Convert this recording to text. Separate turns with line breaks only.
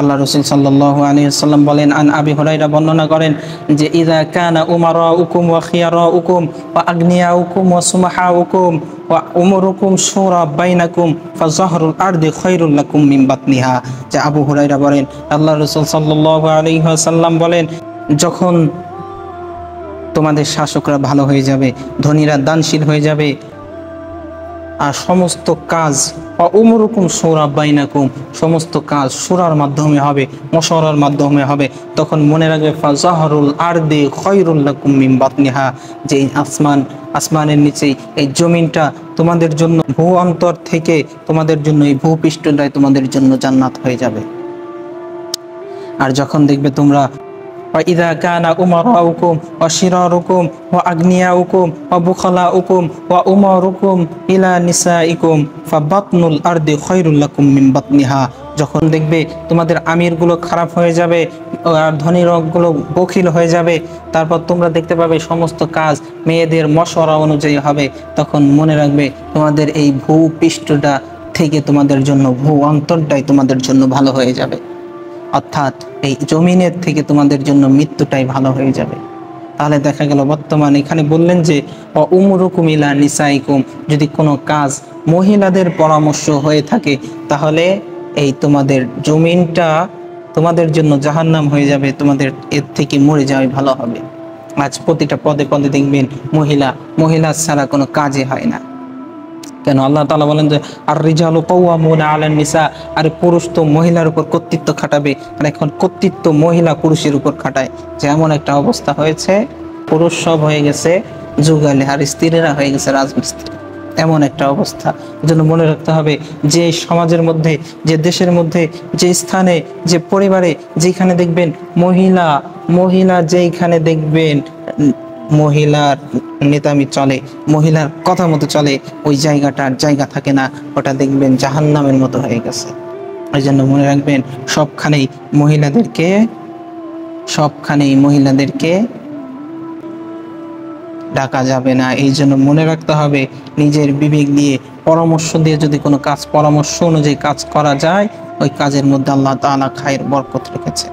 আল্লাহ রাসূল সাল্লাল্লাহু আলাইহি ওয়াসাল্লাম বলেন, আন আবি হুরায়রা বর্ণনা করেন যে ইযা কানা উমারাউকুম ওয়া খিয়ারাউকুম ওয়া আগনিয়াউকুম ওয়া সুমাহাউকুম ওয়া উমুরুকুম শুরা বাইনাকুম ফাযাহরুল আরদি খায়রুল লাকুম মিন বাতনিহা। যে আবু হুরায়রা বলেন, আল্লাহ রাসূল সাল্লাল্লাহু আলাইহি ওয়াসাল্লাম বলেন, যখন তোমাদের শাসকরা ভালো হয়ে যাবে, ধনীরা দানশীল হয়ে যাবে, আর সমস্ত কাজ উমরুকুম শুরা বাইনাকুম, সমস্ত কাজ শুরার মাধ্যমে হবে, মশওয়ারার মাধ্যমে হবে, তখন মনে রাখবে ফাযাহরুল আরদি খায়রুল লাকুম মিন বাতনিহা, যে আসমানের নিচে এই জমিনটা তোমাদের জন্য, ভূ অন্তর থেকে তোমাদের জন্য এই ভূপৃষ্ঠটাই তোমাদের জন্য জান্নাত হয়ে যাবে। আর যখন দেখবে তোমরা وإذا كان أمراؤكم وشراركم وأغنياؤكم وبخلاؤكم وأموركم إلى نسائكم فبطن الأرض خير لكم من بطنها, যখন দেখবে তোমাদের আমিরগুলো খারাপ হয়ে যাবে আর ধনী লোকগুলো বখিল হয়ে যাবে, তারপর তোমরা দেখতে পাবে সমস্ত কাজ মেয়েদের মশওয়ারা অনুযায়ী হবে, তখন মনে রাখবে তোমাদের এই ভূপৃষ্ঠটা থেকে তোমাদের জন্য ভূ অন্তরটাই তোমাদের জন্য ভালো হয়ে যাবে, অর্থাৎ এই জমিনের থেকে তোমাদের জন্য মৃত্যুটাই ভালো হয়ে যাবে। তাহলে দেখা গেল বর্তমানে এখানে বললেন যে উমরুকুম ইলা নিসাইকুম, যদি কোনো কাজ মহিলাদের পরামর্শ হয়ে থাকে তাহলে এই তোমাদের জমিনটা তোমাদের জন্য জাহান্নাম হয়ে যাবে, তোমাদের এর থেকে মরে যাওয়াই ভালো হবে। আজ প্রতিটা পদে পদে দেখবেন মহিলা ছাড়া কোনো কাজই হয় না। কেন? আল্লাহ তাআলা বলেন যে আর রিজালু কাওয়ামুনা আলান নিসা, আর পুরুষ তো মহিলার উপর কর্তৃত্ব খাটাবে, আর এখন কর্তৃত্ব মহিলা পুরুষের উপর খাটায়। যেমন একটা অবস্থা হয়েছে, পুরুষ সব হয়ে গেছে যুগালে আর স্ত্রীরা হয়ে গেছে রাজমিস্ত্রি, এমন একটা অবস্থা। এজন্য মনে রাখতে হবে যে সমাজের মধ্যে, যে দেশের মধ্যে, যে স্থানে, যে পরিবারে যেখানে দেখবেন মহিলা যেইখানে দেখবেন মহিলার নেতামি চলে, মহিলার কথা মতো চলে, ওই জায়গাটার জায়গা থাকে না, ওটা দেখবেন জাহান্নামের মতো হয়ে গেছে। এই জন্য মনে রাখবেন সবখানেই মহিলাদেরকে ডাকা যাবে না। এই জন্য মনে রাখতে হবে নিজের বিবেক দিয়ে, পরামর্শ দিয়ে যদি কোনো কাজ পরামর্শ অনুযায়ী কাজ করা যায়, ওই কাজের মধ্যে আল্লাহ তাআলা খায়ের বরকত রেখেছে।